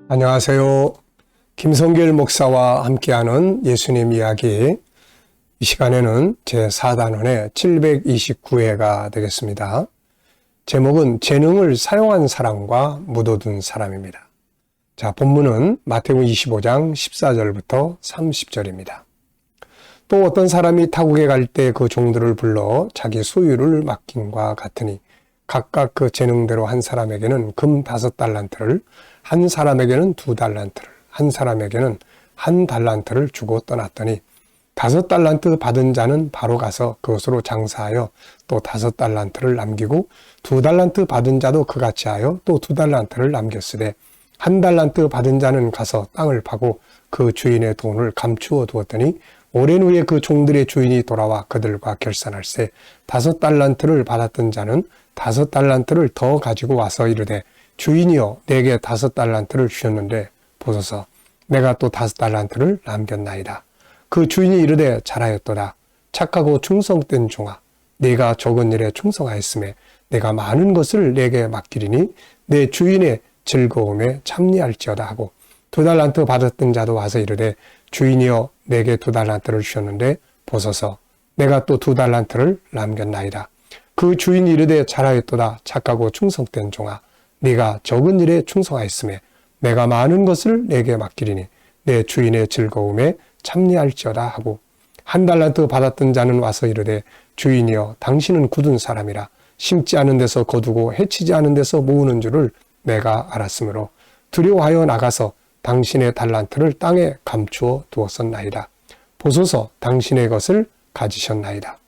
안녕하세요. 김성길 목사와 함께하는 예수님 이야기. 이 시간에는 제4단원의 729회가 되겠습니다. 제목은 재능을 사용한 사람과 묻어둔 사람입니다. 자, 본문은 마태복음 25장 14절부터 30절입니다. 또 어떤 사람이 타국에 갈 때 그 종들을 불러 자기 소유를 맡김과 같으니 각각 그 재능대로 한 사람에게는 금 5달란트를, 한 사람에게는 2달란트를, 한 사람에게는 1달란트를 주고 떠났더니 5달란트 받은 자는 바로 가서 그것으로 장사하여 또 5달란트를 남기고 2달란트 받은 자도 그같이 하여 또 2달란트를 남겼으되 1달란트 받은 자는 가서 땅을 파고 그 주인의 돈을 감추어 두었더니 오랜 후에 그 종들의 주인이 돌아와 그들과 결산할세 5달란트를 받았던 자는 5달란트를 더 가지고 와서 이르되 주인이여 내게 5달란트를 주셨는데 보소서 내가 또 5달란트를 남겼나이다. 그 주인이 이르되 잘하였도다. 착하고 충성된 종아 네가 적은 일에 충성하였음에 내가 많은 것을 내게 맡기리니 내 주인의 즐거움에 참여할지어다 하고 2달란트 받았던 자도 와서 이르되 주인이여 내게 2달란트를 주셨는데 보소서 내가 또 2달란트를 남겼나이다. 그 주인이 이르되 잘하였도다. 착하고 충성된 종아 네가 적은 일에 충성하였음에 내가 많은 것을 내게 맡기리니 내 주인의 즐거움에 참여할지어다 하고 1달란트 받았던 자는 와서 이르되 주인이여 당신은 굳은 사람이라 심지 않은 데서 거두고 해치지 않은 데서 모으는 줄을 내가 알았으므로 두려워하여 나가서 당신의 달란트를 땅에 감추어 두었었나이다. 보소서 당신의 것을 가지셨나이다.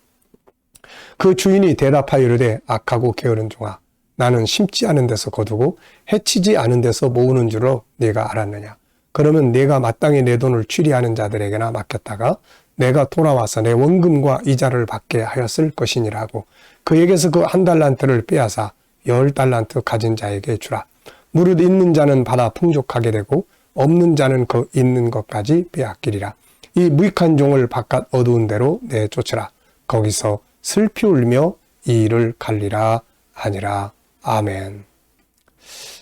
그 주인이 대답하여 이르되 악하고 게으른 종아 나는 심지 않은 데서 거두고 해치지 않은 데서 모으는 줄로 네가 알았느냐. 그러면 네가 마땅히 내 돈을 취리하는 자들에게나 맡겼다가 내가 돌아와서 내 원금과 이자를 받게 하였을 것이니라 하고 그에게서 그 1달란트를 빼앗아 10달란트 가진 자에게 주라. 무릇 있는 자는 받아 풍족하게 되고 없는 자는 그 있는 것까지 빼앗기리라. 이 무익한 종을 바깥 어두운 데로 내쫓으라. 거기서 슬피 울며 이 일을 갈리라 하니라. 아멘.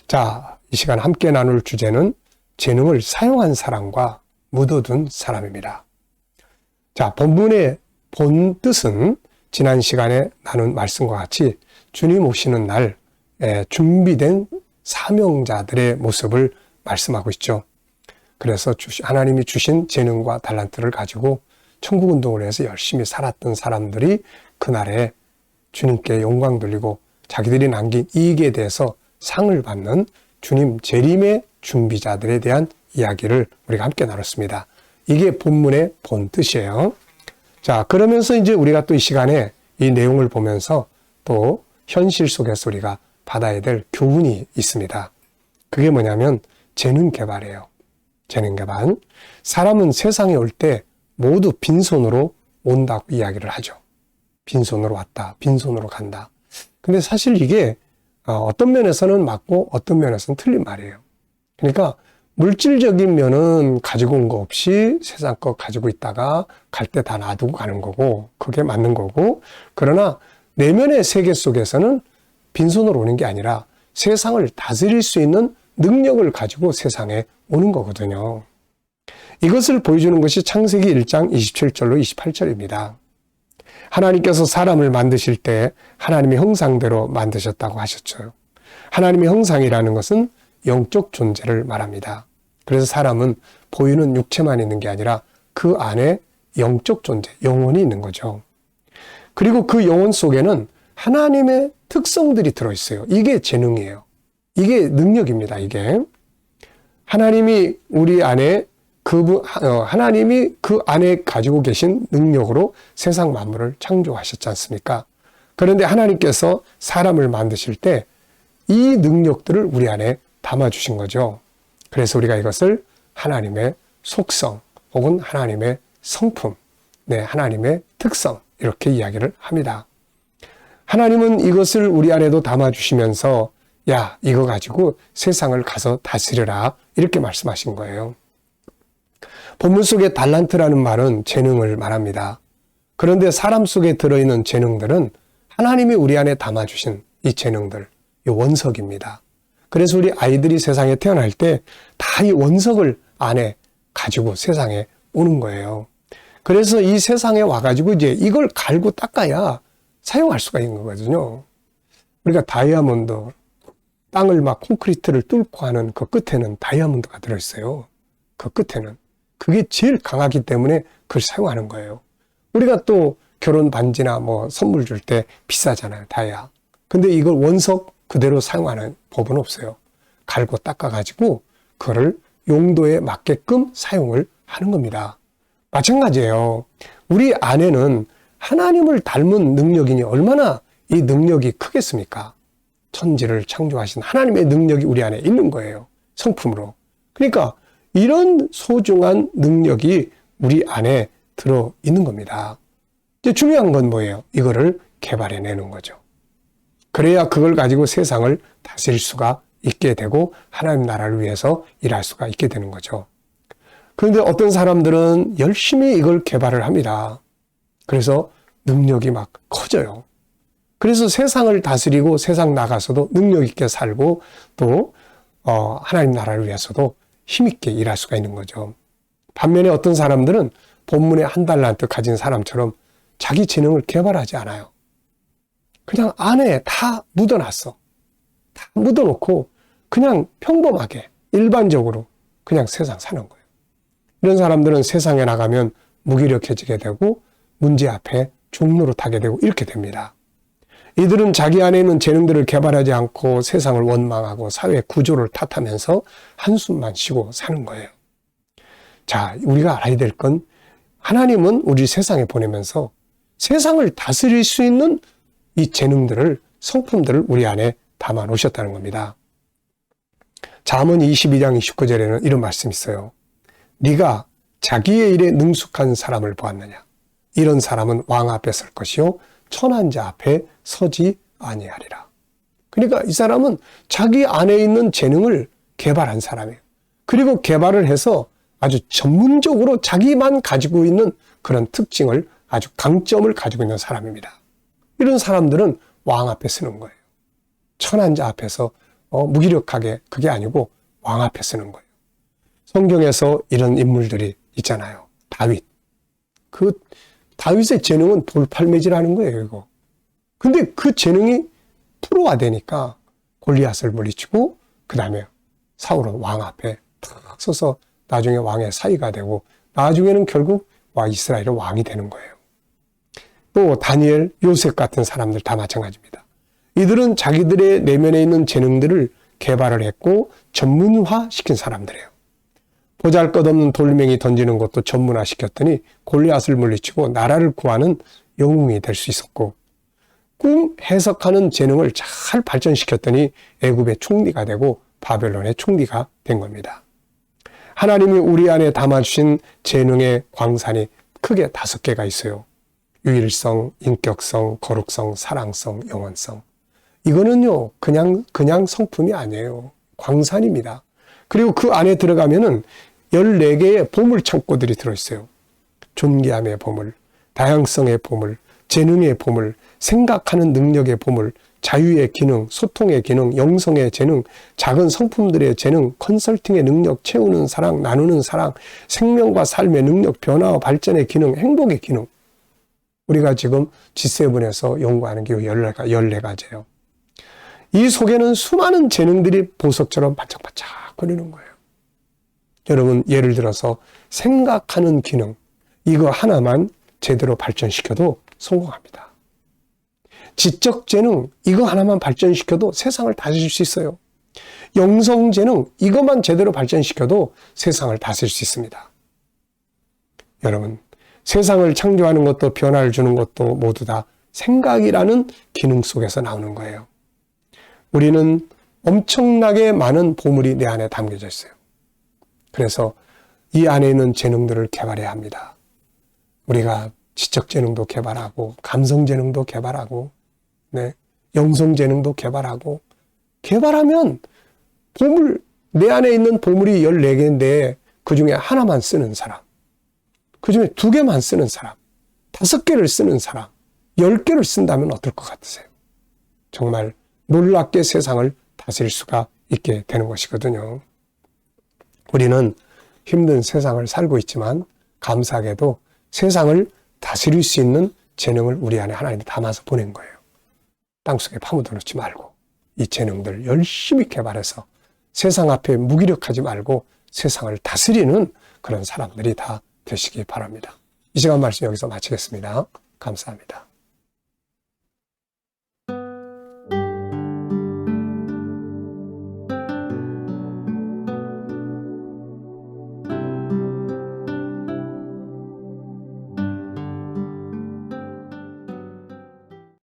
자, 이 시간 함께 나눌 주제는 재능을 사용한 사람과 묻어둔 사람입니다. 자, 본문의 본 뜻은 지난 시간에 나눈 말씀과 같이 주님 오시는 날 준비된 사명자들의 모습을 말씀하고 있죠. 그래서 하나님이 주신 재능과 달란트를 가지고 천국운동을 해서 열심히 살았던 사람들이 그날에 주님께 영광 돌리고 자기들이 남긴 이익에 대해서 상을 받는 주님 재림의 준비자들에 대한 이야기를 우리가 함께 나눴습니다. 이게 본문의 본 뜻이에요. 자, 그러면서 이제 우리가 또 이 시간에 이 내용을 보면서 또 현실 속에서 우리가 받아야 될 교훈이 있습니다. 그게 뭐냐면 재능 개발이에요. 재능 개발. 사람은 세상에 올 때 모두 빈손으로 온다고 이야기를 하죠. 빈손으로 왔다. 빈손으로 간다. 근데 사실 이게 어떤 면에서는 맞고 어떤 면에서는 틀린 말이에요. 그러니까 물질적인 면은 가지고 온 거 없이 세상 거 가지고 있다가 갈 때 다 놔두고 가는 거고 그게 맞는 거고 그러나 내면의 세계 속에서는 빈손으로 오는 게 아니라 세상을 다스릴 수 있는 능력을 가지고 세상에 오는 거거든요. 이것을 보여주는 것이 창세기 1장 27절로 28절입니다. 하나님께서 사람을 만드실 때 하나님의 형상대로 만드셨다고 하셨죠. 하나님의 형상이라는 것은 영적 존재를 말합니다. 그래서 사람은 보이는 육체만 있는 게 아니라 그 안에 영적 존재, 영혼이 있는 거죠. 그리고 그 영혼 속에는 하나님의 특성들이 들어있어요. 이게 재능이에요. 이게 능력입니다. 이게 하나님이 우리 안에 하나님이 그 안에 가지고 계신 능력으로 세상 만물을 창조하셨지 않습니까? 그런데 하나님께서 사람을 만드실 때 이 능력들을 우리 안에 담아주신 거죠. 그래서 우리가 이것을 하나님의 속성 혹은 하나님의 성품, 하나님의 특성 이렇게 이야기를 합니다. 하나님은 이것을 우리 안에도 담아주시면서 야, 이거 가지고 세상을 가서 다스려라 이렇게 말씀하신 거예요. 본문 속에 달란트라는 말은 재능을 말합니다. 그런데 사람 속에 들어있는 재능들은 하나님이 우리 안에 담아주신 이 재능들, 이 원석입니다. 그래서 우리 아이들이 세상에 태어날 때 다 이 원석을 안에 가지고 세상에 오는 거예요. 그래서 이 세상에 와가지고 이제 이걸 갈고 닦아야 사용할 수가 있는 거거든요. 우리가 다이아몬드, 땅을 막 콘크리트를 뚫고 하는 그 끝에는 다이아몬드가 들어있어요. 그 끝에는. 그게 제일 강하기 때문에 그걸 사용하는 거예요. 우리가 또 결혼 반지나 뭐 선물 줄 때 비싸잖아요, 다이아. 근데 이걸 원석 그대로 사용하는 법은 없어요. 갈고 닦아가지고 그거를 용도에 맞게끔 사용을 하는 겁니다. 마찬가지예요. 우리 안에는 하나님을 닮은 능력이니 얼마나 이 능력이 크겠습니까? 천지를 창조하신 하나님의 능력이 우리 안에 있는 거예요. 성품으로. 그러니까 이런 소중한 능력이 우리 안에 들어 있는 겁니다. 이제 중요한 건 뭐예요? 이거를 개발해내는 거죠. 그래야 그걸 가지고 세상을 다스릴 수가 있게 되고 하나님 나라를 위해서 일할 수가 있게 되는 거죠. 그런데 어떤 사람들은 열심히 이걸 개발을 합니다. 그래서 능력이 막 커져요. 그래서 세상을 다스리고 세상 나가서도 능력 있게 살고 또 하나님 나라를 위해서도 힘있게 일할 수가 있는 거죠. 반면에 어떤 사람들은 본문에 한 달란트 가진 사람처럼 자기 재능을 개발하지 않아요. 그냥 안에 다 묻어놨어. 다 묻어놓고 그냥 평범하게 일반적으로 그냥 세상 사는 거예요. 이런 사람들은 세상에 나가면 무기력해지게 되고 문제 앞에 종로로 타게 되고 이렇게 됩니다. 이들은 자기 안에 있는 재능들을 개발하지 않고 세상을 원망하고 사회 구조를 탓하면서 한숨만 쉬고 사는 거예요. 자, 우리가 알아야 될 건 하나님은 우리 세상에 보내면서 세상을 다스릴 수 있는 이 재능들을, 성품들을 우리 안에 담아 놓으셨다는 겁니다. 잠언 22장 29절에는 이런 말씀이 있어요. 네가 자기의 일에 능숙한 사람을 보았느냐? 이런 사람은 왕 앞에 설 것이요 천한 자 앞에 서지 아니하리라. 그러니까 이 사람은 자기 안에 있는 재능을 개발한 사람이에요. 그리고 개발을 해서 아주 전문적으로 자기만 가지고 있는 그런 특징을, 아주 강점을 가지고 있는 사람입니다. 이런 사람들은 왕 앞에 서는 거예요. 천한 자 앞에서 무기력하게, 그게 아니고 왕 앞에 서는 거예요. 성경에서 이런 인물들이 있잖아요. 다윗. 그 다윗의 재능은 돌팔매질하는 거예요, 이거. 근데 그 재능이 프로가 되니까 골리앗을 물리치고 그 다음에 사울은 왕 앞에 탁 서서 나중에 왕의 사위가 되고 나중에는 결국 이스라엘의 왕이 되는 거예요. 또 다니엘, 요셉 같은 사람들 다 마찬가지입니다. 이들은 자기들의 내면에 있는 재능들을 개발을 했고 전문화시킨 사람들이에요. 보잘것없는 돌멩이 던지는 것도 전문화시켰더니 골리앗을 물리치고 나라를 구하는 영웅이 될 수 있었고, 꿈 해석하는 재능을 잘 발전시켰더니 애굽의 총리가 되고 바벨론의 총리가 된 겁니다. 하나님이 우리 안에 담아주신 재능의 광산이 크게 5개가 있어요. 유일성, 인격성, 거룩성, 사랑성, 영원성. 이거는요, 그냥 성품이 아니에요. 광산입니다. 그리고 그 안에 들어가면은 14개의 보물 창고들이 들어있어요. 존귀함의 보물, 다양성의 보물, 재능의 보물, 생각하는 능력의 보물, 자유의 기능, 소통의 기능, 영성의 재능, 작은 성품들의 재능, 컨설팅의 능력, 채우는 사랑, 나누는 사랑, 생명과 삶의 능력, 변화와 발전의 기능, 행복의 기능. 우리가 지금 G7에서 연구하는 게 14가지예요. 이 속에는 수많은 재능들이 보석처럼 반짝반짝 거리는 거예요. 여러분, 예를 들어서 생각하는 기능, 이거 하나만 제대로 발전시켜도 성공합니다. 지적 재능, 이거 하나만 발전시켜도 세상을 다스릴 수 있어요. 영성 재능, 이것만 제대로 발전시켜도 세상을 다스릴 수 있습니다. 여러분, 세상을 창조하는 것도 변화를 주는 것도 모두 다 생각이라는 기능 속에서 나오는 거예요. 우리는 엄청나게 많은 보물이 내 안에 담겨져 있어요. 그래서 이 안에 있는 재능들을 개발해야 합니다. 우리가 지적 재능도 개발하고 감성 재능도 개발하고 영성 재능도 개발하고, 개발하면 내 안에 있는 보물이 14개인데 그 중에 하나만 쓰는 사람, 그 중에 2개만 쓰는 사람, 5개를 쓰는 사람, 10개를 쓴다면 어떨 것 같으세요? 정말 놀랍게 세상을 다스릴 수가 있게 되는 것이거든요. 우리는 힘든 세상을 살고 있지만 감사하게도 세상을 다스릴 수 있는 재능을 우리 안에 하나님이 담아서 보낸 거예요. 땅속에 파묻어 놓지 말고 이 재능들을 열심히 개발해서 세상 앞에 무기력하지 말고 세상을 다스리는 그런 사람들이 다 되시기 바랍니다. 이 시간 말씀 여기서 마치겠습니다. 감사합니다.